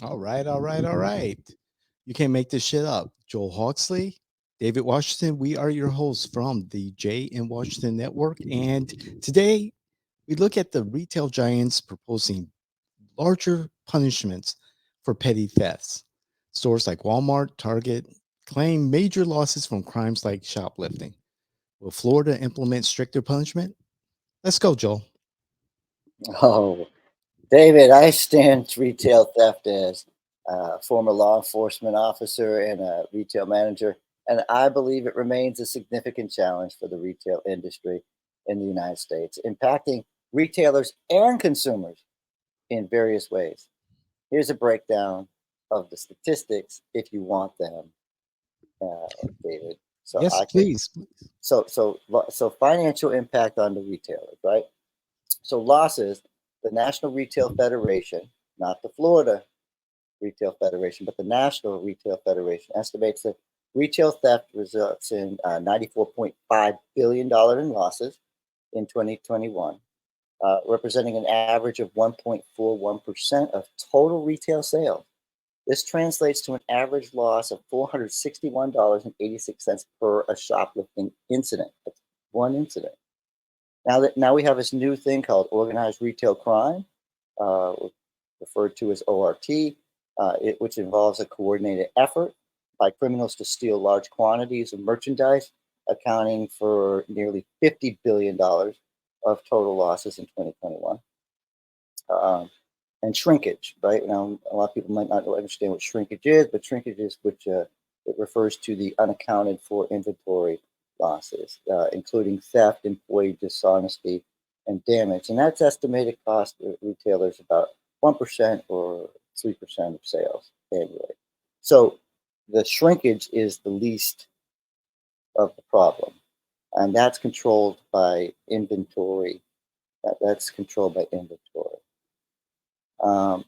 All right, all right, all right. You can't make this shit up. Joel Hawksley, David Washington, we are your hosts from the Jay and Washington Network. And today we look at the retail giants proposing larger punishments for petty thefts. Stores like Walmart, Target claim major losses from crimes like shoplifting. Will Florida implement stricter punishment? Let's go, Joel. Oh, David, I stand retail theft as a former law enforcement officer and a retail manager, and I believe it remains a significant challenge for the retail industry in the United States, impacting retailers and consumers in various ways. Here's a breakdown of the statistics if you want them, David. So Yes, I can please. so financial impact on the retailers, right? So losses, the National Retail Federation, not the Florida Retail Federation, but the National Retail Federation estimates that retail theft results in $94.5 billion in losses in 2021, representing an average of 1.41% of total retail sales. This translates to an average loss of $461.86 per a shoplifting incident. That's one incident. Now we have this new thing called organized retail crime, uh, referred to as ORT, which involves a coordinated effort by criminals to steal large quantities of merchandise, accounting for nearly $50 billion of total losses in 2021. Um, and shrinkage, right? Now, a lot of people might not understand what shrinkage is, but shrinkage is which it refers to the unaccounted for inventory losses, including theft, employee dishonesty, and damage. And that's estimated cost retailers about 1% or 3% of sales annually. So the shrinkage is the least of the problem, and that's controlled by inventory. That's controlled by inventory. Um,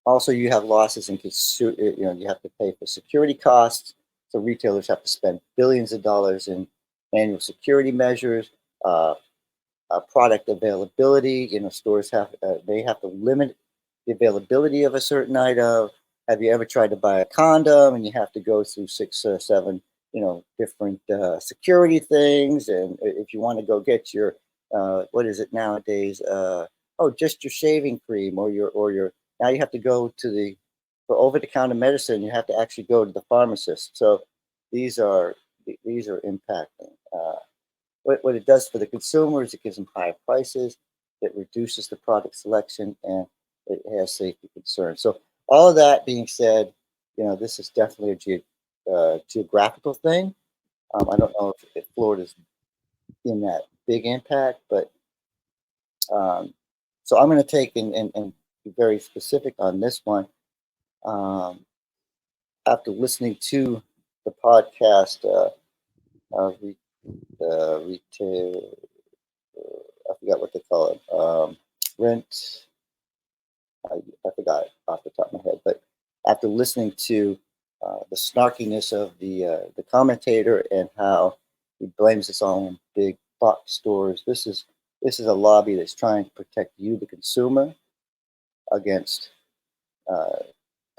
Also, you have losses in you have to pay for security costs. So retailers have to spend billions of dollars in annual security measures, uh, product availability. Stores they have to limit the availability of a certain item. Have you ever tried to buy a condom and you have to go through six or seven, different security things? And if you want to go get your, what is it nowadays? Just your shaving cream or your. Now you have to go to the for over the counter medicine. You have to actually go to the pharmacist. So these are these are impacting. What it does for the consumer is it gives them higher prices, it reduces the product selection, and it has safety concerns. So all of that being said, this is definitely a geographical thing. I don't know if Florida's in that big impact, but um, so I'm going to take and be very specific on this one. Um, After listening to the podcast, retail, I forgot what they call it, rent. I, I forgot it off the top of my head, but after listening to the snarkiness of the commentator and how he blames us all on big box stores, this is a lobby that's trying to protect you, the consumer, against uh,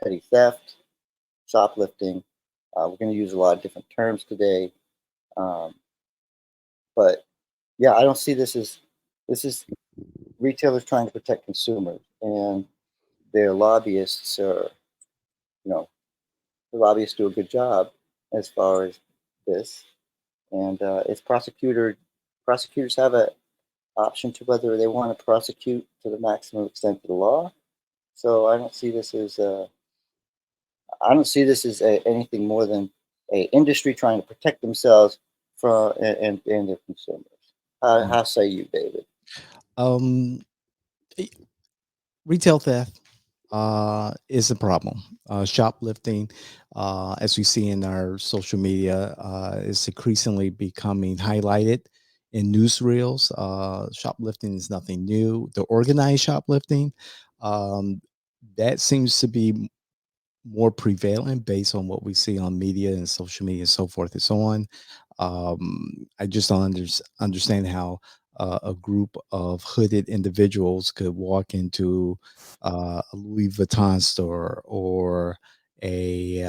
petty theft, shoplifting. We're going to use a lot of different terms today, um, but yeah, I don't see this is retailers trying to protect consumers, and their lobbyists are, you know, the lobbyists do a good job as far as this, and it's prosecutors have a option to whether they want to prosecute to the maximum extent of the law. So I don't see this as anything more than a industry trying to protect themselves from and their consumers. How say you, David? Um, e- Retail theft is a problem. Shoplifting, as we see in our social media, is increasingly becoming highlighted in newsreels. Shoplifting is nothing new. The organized shoplifting, um, that seems to be more prevalent based on what we see on media and social media and so forth and so on. I just don't understand how. a group of hooded individuals could walk into a Louis Vuitton store or a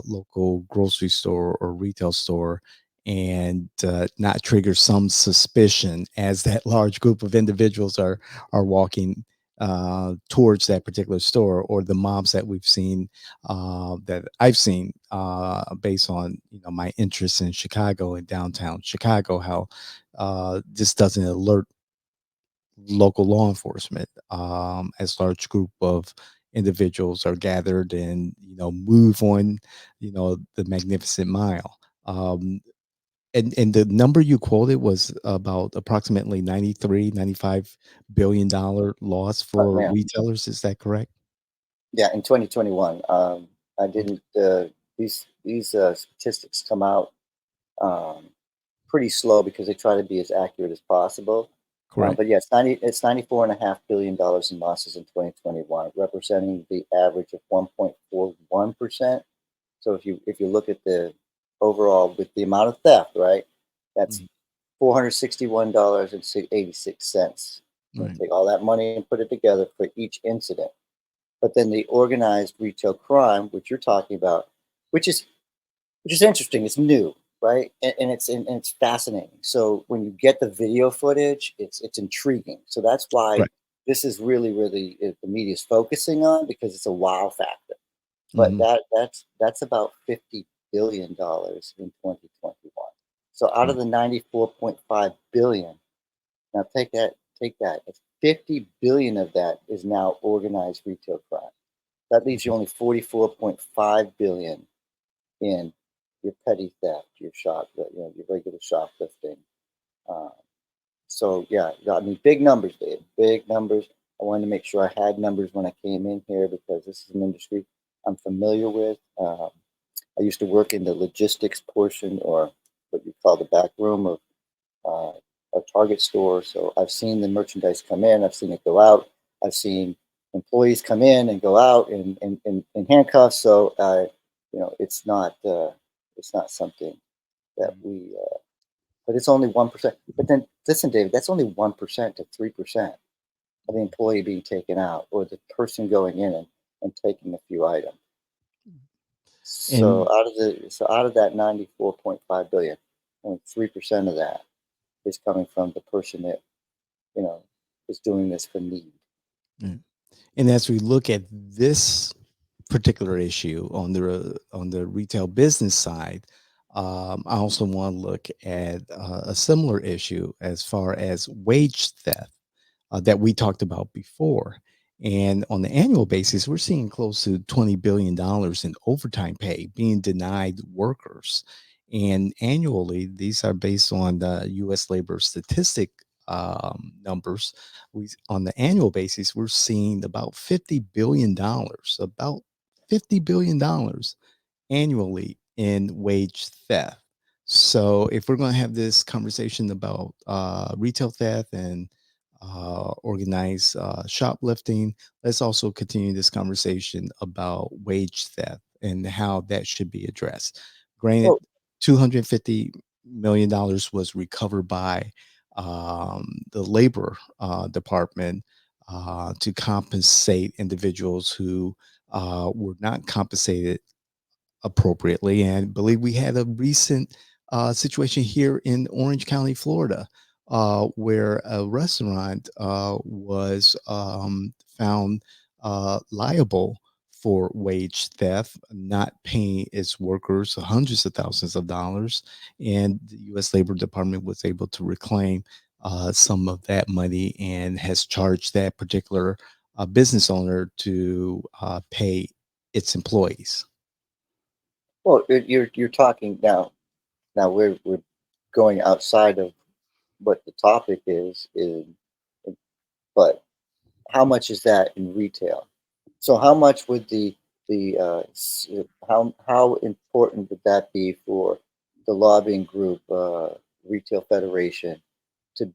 local grocery store or retail store and not trigger some suspicion as that large group of individuals are walking towards that particular store, or the mobs that we've seen that I've seen based on my interest in Chicago and downtown Chicago, how this doesn't alert local law enforcement as large group of individuals are gathered and move on the magnificent mile. And the number you quoted was about approximately 93, 95 billion dollar loss for Yeah, retailers. Is that correct? yeah. In 2021, I Okay. didn't. These statistics come out um, pretty slow because they try to be as accurate as possible. Correct. But yeah, it's $94.5 billion in losses in 2021, representing the average of 1.41%. So if you look at the overall with the amount of theft, right, that's Mhm. $461.86. Right. Take all that money and put it together for each incident. But then the organized retail crime, which you're talking about, which is which is interesting. It's new, right? And it's fascinating. So when you get the video footage, it's intriguing. So that's why Correct. this is really the media is focusing on because it's a wow factor. But Hmm. that's about $50 billion in 2021. So out of Right. the 94.5 billion, now take that. It's 50 billion of that is now organized retail crime. That leaves you Mhm. only 44.5 billion in your petty theft, your regular shoplifting. Uh, so yeah, I mean, big numbers, Dave. Big numbers. I wanted to make sure I had numbers when I came in here because this is an industry I'm familiar with. I used to work in the logistics portion, or what you call the back room of uh, a Target store. So I've seen the merchandise come in. I've seen it go out. I've seen employees come in and go out in handcuffs. So it's not something that Mhm. we. But it's only 1%. But then listen, David, that's only 1% to 3% of the employee being taken out, or the person going in and taking a few items. And Out of that 94.5 billion, only 3% of that is coming from the person that you know is doing this for need. mm, and as we look at this particular issue on the retail business side, I also want to look at a similar issue as far as wage theft that we talked about before. And on the annual basis, we're seeing close to $20 billion in overtime pay being denied workers. And annually, these are based on the U.S. labor statistic numbers. On the annual basis, we're seeing about $50 billion, about $50 billion annually in wage theft. So, if we're going to have this conversation about retail theft and organized shoplifting, let's also continue this conversation about wage theft and how that should be addressed. Granted, Well, $250 million was recovered by the labor department to compensate individuals who were not compensated appropriately. And believe we had a recent situation here in Orange County, Florida, where a restaurant was found liable for wage theft, not paying its workers hundreds of thousands of dollars. And the U.S. Labor Department was able to reclaim some of that money and has charged that particular business owner to pay its employees. you're talking now. Now we're going outside of what the topic is, but how much is that in retail? So how much would how important would that be for the lobbying group, retail federation, to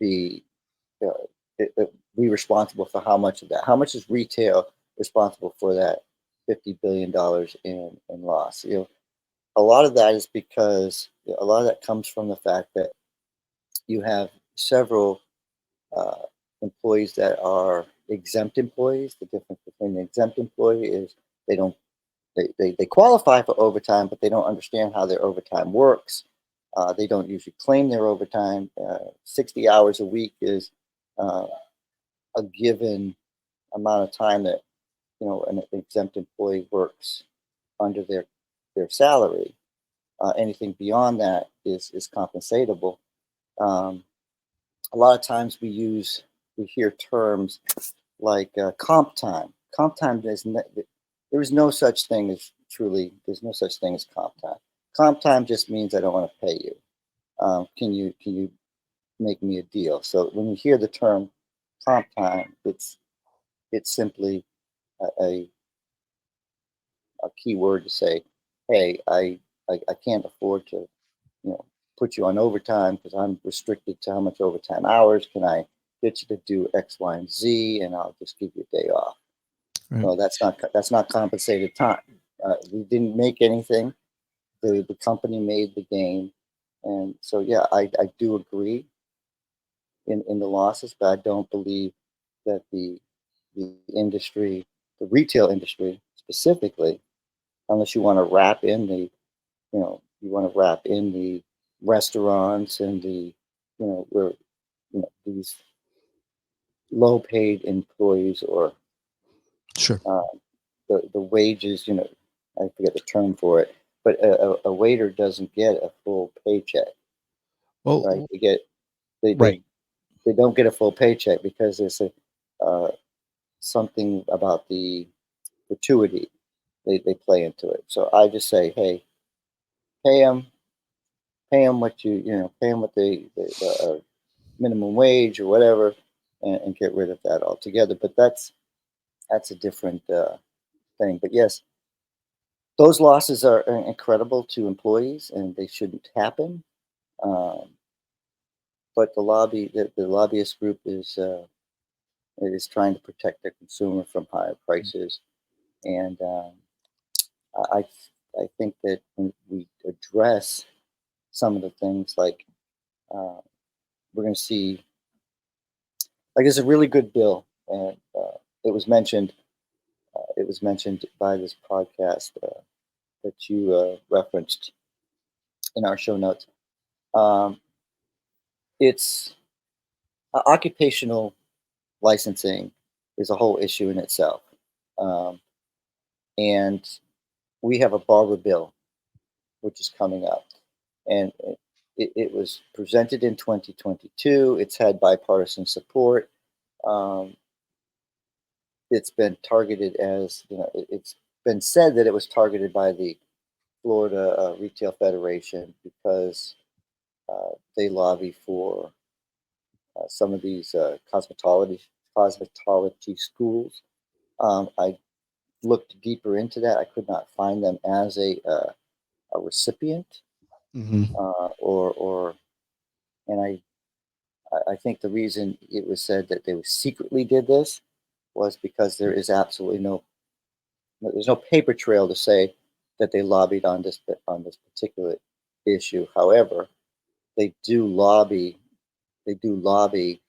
uh, be responsible for how much of that? How much is retail responsible for that $50 billion in loss? A lot of that is because a lot of that comes from the fact that you have several. uh, employees that are exempt employees. The difference between an exempt employee is they don't they qualify for overtime, but they don't understand how their overtime works. They don't usually claim their overtime. 60 hours a week is uh, a given amount of time that an exempt employee works under their salary. Anything beyond that is compensatable. Um, a lot of times we hear terms like comp time. Comp time there is no such thing as truly. There's no such thing as comp time. Comp time just means I don't want to pay you. Can you make me a deal? So when you hear the term comp time, it's simply a a key word to say, hey, I can't afford to put you on overtime because I'm restricted to how much overtime hours. Can I get you to do X, Y, and Z, and I'll just give you a day off? Right. No, that's not compensated time. We didn't make anything. The company made the game, and so yeah, I do agree in the losses, but I don't believe that the industry, the retail industry specifically, unless you want to wrap in you want to wrap in the restaurants and where these low paid employees or Sure. uh, the wages, I forget the term for it, but a waiter doesn't get a full paycheck, right? Well, They, right. they, they don't get a full paycheck because there's uh, something about the gratuity they play into it. So I just say, hey, pay them, pay them what the minimum wage or whatever, and get rid of that altogether. But that's a different thing. But yes, those losses are incredible to employees, and they shouldn't happen. Um, but the lobbyist group is trying to protect their consumer from higher prices, and I I think that when we address some of the things like uh, we're going to see, like there's a really good bill, and it was mentioned it was mentioned by this podcast that you referenced in our show notes. Um, it's occupational licensing is a whole issue in itself. Um, and we have a barber bill, which is coming up. And it was presented in 2022. It's had bipartisan support. Um, it's been targeted as, it's been said that it was targeted by the Florida Retail Federation because they lobby for some of these cosmetology schools. I looked deeper into that. I could not find them as a recipient, Hmm. or and I think the reason it was said that they secretly did this was because there is absolutely there's no paper trail to say that they lobbied on this particular issue. However, they do lobby they do lobby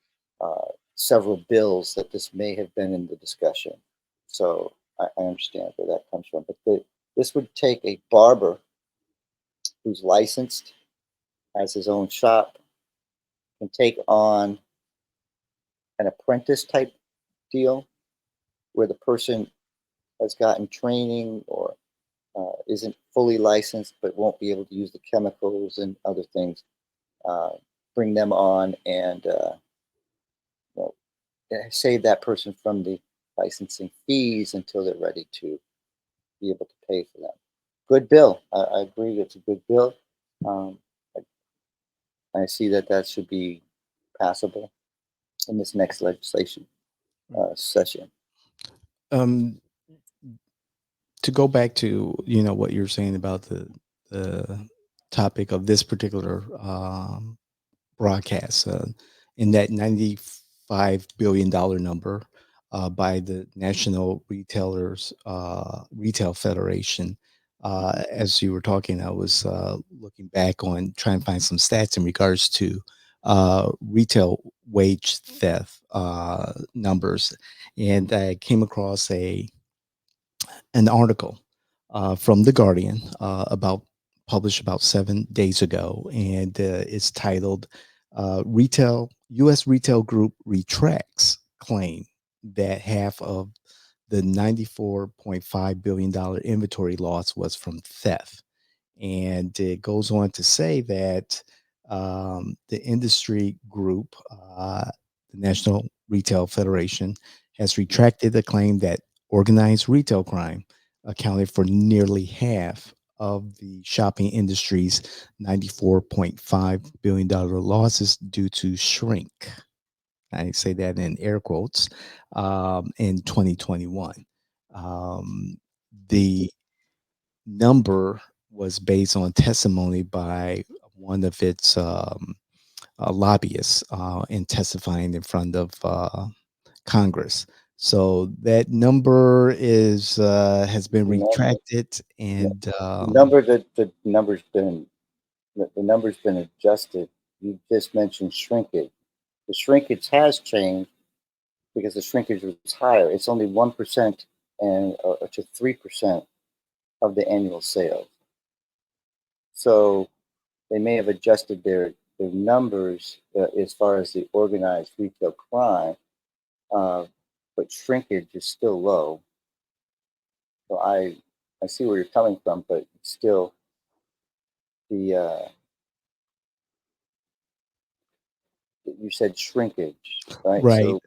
uh, several bills that this may have been in the discussion. So I understand where that comes from. But this would take a barber who's licensed, has his own shop, can take on an apprentice type deal where the person has gotten training or isn't fully licensed but won't be able to use the chemicals and other things. Uh, Bring them on and you know, save that person from the licensing fees until they're ready to be able to pay for them. Good bill. I agree. It's a good bill. Um, I see that should be passable in this next legislation session. Um, to go back to what you're saying about the topic of this particular broadcast, in that $95 billion number by the National Retailers Retail Federation. Hmm. As you were talking, I was looking back on trying to find some stats in regards to retail wage theft numbers, and I came across a an article from the Guardian about published about 7 days ago, and it's titled "Retail U.S. Retail Group Retracts Claim That Half of the $94.5 billion inventory loss was from theft." And it goes on to say that the industry group, the National Retail Federation, has retracted the claim that organized retail crime accounted for nearly half of the shopping industry's $94.5 billion losses due to shrink. I say that in air quotes, in 2021. The number was based on testimony by one of its lobbyists in testifying in front of Congress. So that number is has been You know, retracted, the and number that the number's been adjusted. You just mentioned shrinkage. The shrinkage has changed because the shrinkage was higher. It's only 1% and to 3% of the annual sales. So they may have adjusted their numbers as far as the organized retail crime, uh, but shrinkage is still low. So I see where you're coming from, but still the you said shrinkage, right? right, So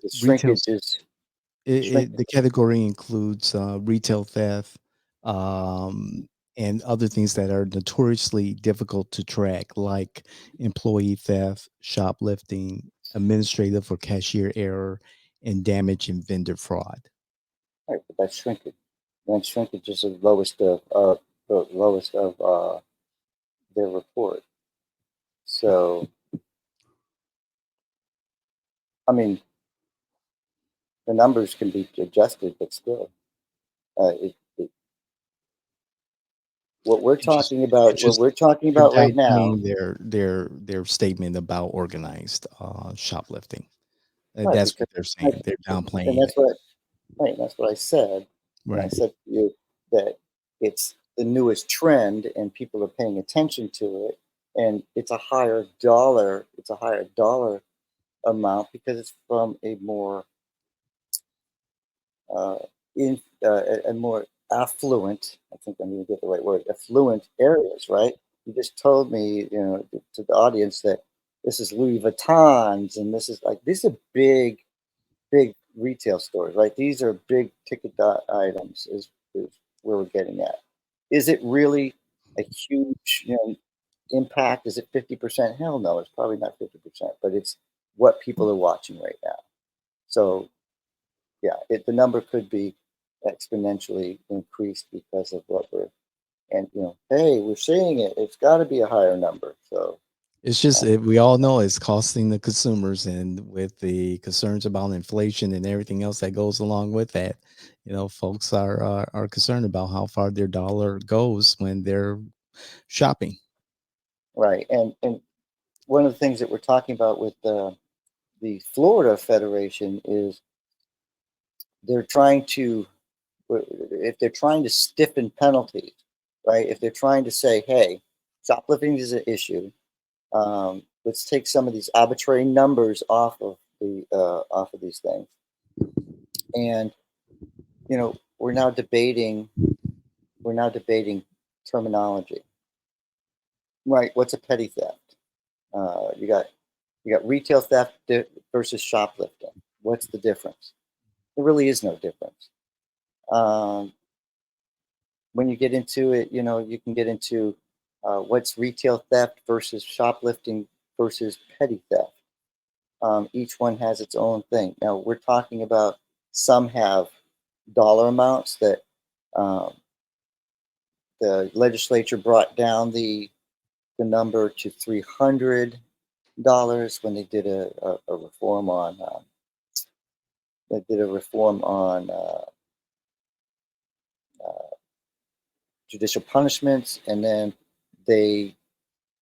the retail. shrinkage is The shrinkage. category includes retail theft, and other things that are notoriously difficult to track, like employee theft, shoplifting, administrative or cashier error, and damage and vendor fraud. Right, but that's shrinkage. And shrinkage is the lowest of their report. So I mean, the numbers can be adjusted, but still, it They're what just we're talking they're about right now, downplaying their statement about organized shoplifting. right? That's Because what they're right, saying. They're and downplaying that's it. what right, and that's what I said. And I Right. said to you that it's the newest trend, and people are paying attention to it, and it's a higher dollar amount because it's from a more uh, a more affluent. I think I'm going to get the right word. Affluent areas, right? You just told me, to the audience that this is Louis Vuittons, and this is like these are big retail stores, right? These are big ticket items. Is where we're getting at. Is it really a huge, impact? Is it 50%? Hell no, it's probably not 50%, but it's what people are watching right now. So yeah, the number could be exponentially increased because of what we're and hey, we're seeing it. It's got to be a higher number. So It's just uh, we all know it's costing the consumers, and with the concerns about inflation and everything else that goes along with that, folks are concerned about how far their dollar goes when they're shopping. right, and one of the things that we're talking about with the Florida Federation is they're trying to if they're trying to stiffen penalties, right? If they're trying to say, hey, shoplifting is an issue. Let's take some of these arbitrary numbers off of these things, and we're now debating terminology, right? What's a petty theft? You got retail theft versus shoplifting. What's the difference? There really is no difference. Um, when you get into it, you can get into what's retail theft versus shoplifting versus petty theft. Each one has its own thing. Now we're talking about some have dollar amounts that um, the legislature brought down the number to $300 when they did a reform on uh, judicial punishments, and then they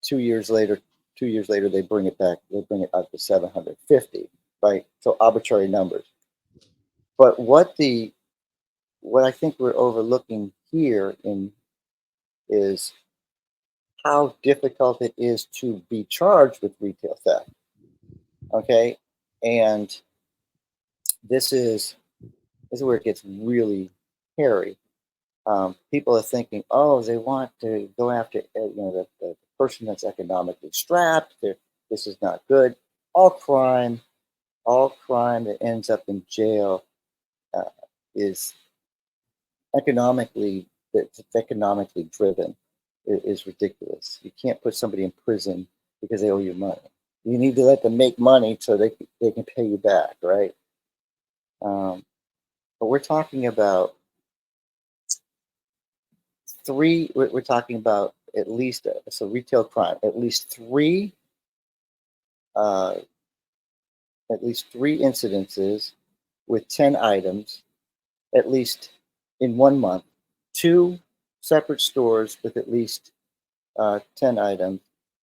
2 years later 2 years later, they bring it back. They bring it up to 750, right? So arbitrary numbers. But what I think we're overlooking here in is how difficult it is to be charged with retail theft. Okay, and this is this is where it gets really hairy. People are thinking, oh, they want to go after the person that's economically strapped. This is not good. All crime, all crime that ends up in jail uh, is economically that's economically driven is ridiculous. You can't put somebody in prison because they owe you money. You need to let them make money so they can pay you back, right? But we're talking about three. We're talking about at least so retail crime. Uh, at least three incidences with 10 items, at least in 1 month. Two separate stores with at least 10 items.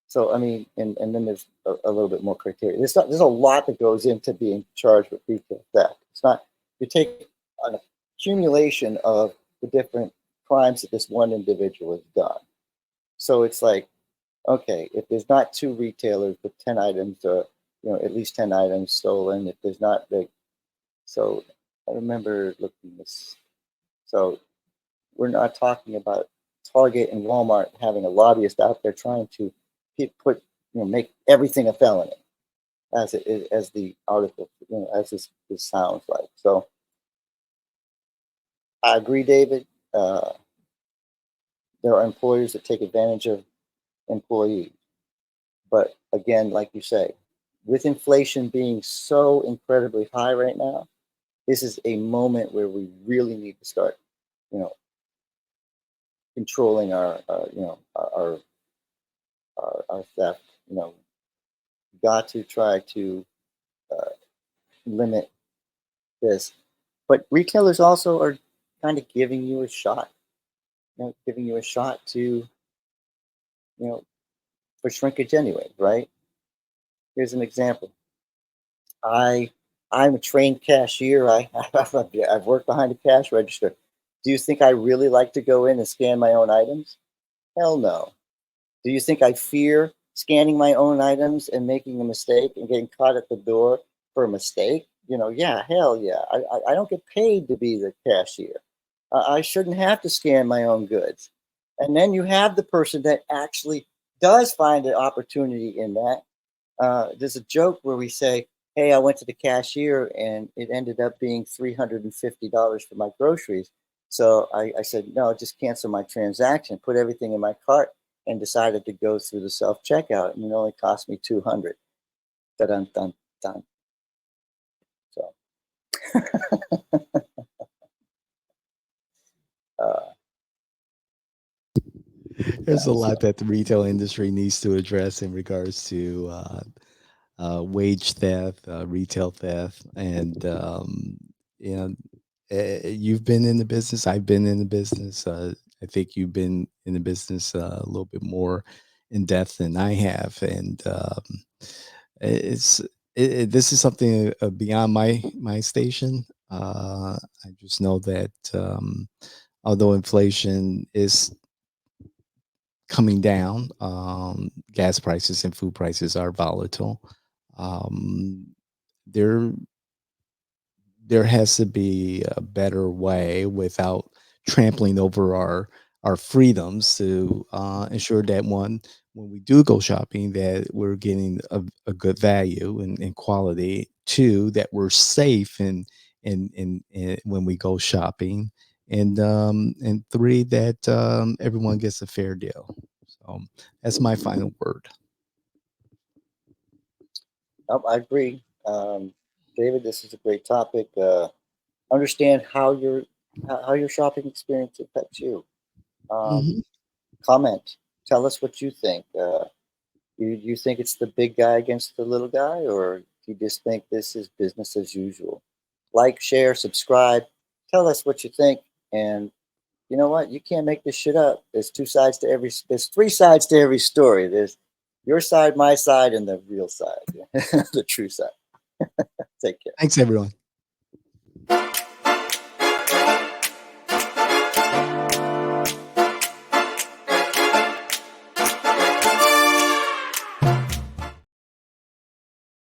So I mean, and then there's a little bit more criteria. There's a lot that goes into being charged with retail theft. It's not you take an accumulation of the different crimes that this one individual has done. So it's like, okay, if there's not two retailers with 10 items, or at least 10 items stolen, if there's not like, so I remember looking this. So we're not talking about Target and Walmart having a lobbyist out there trying to put make everything a felony, as the article as this sounds like. So I agree, David. Uh, there are employers that take advantage of employees, but again, like you say, with inflation being so incredibly high right now, this is a moment where we really need to start, you know, controlling our theft. Got to try to uh, limit this. But retailers also are kind of giving you a shot, giving you a shot to, for shrinkage anyway, right? Here's an example. I I'm a trained cashier. I've worked behind a cash register. Do you think I really like to go in and scan my own items? Hell no. Do you think I fear scanning my own items and making a mistake and getting caught at the door for a mistake? Yeah, hell yeah. I don't get paid to be the cashier. I shouldn't have to scan my own goods. And then you have the person that actually does find an opportunity in that. There's a joke where we say, hey, I went to the cashier and it ended up being $350 for my groceries. So I said, no, just cancel my transaction, put everything in my cart, and decided to go through the self checkout, and it only cost me 200. Dun dun dun. So uh, There's a yeah, lot so that the retail industry needs to address in regards to wage theft, retail theft, and you know, you've been in the business. I've been in the business. I think you've been in the business a little bit more in depth than I have, and it's this is something beyond my station. I just know that although inflation is coming down, gas prices and food prices are volatile. Um, there there has to be a better way without trampling over our freedoms to ensure that one when we do go shopping that we're getting a good value and quality. Two, that we're safe and when we go shopping, and three, that everyone gets a fair deal. So that's my final word. I agree. David, this is a great topic. Understand how your shopping experience affects you. Um, Mhm. Comment. Tell us what you think. You think it's the big guy against the little guy, or do you just think this is business as usual? Like, share, subscribe. Tell us what you think. And you know what? You can't make this shit up. There's three sides to every story. Your side, my side, and the real side, the true side. Take care. Thanks, everyone.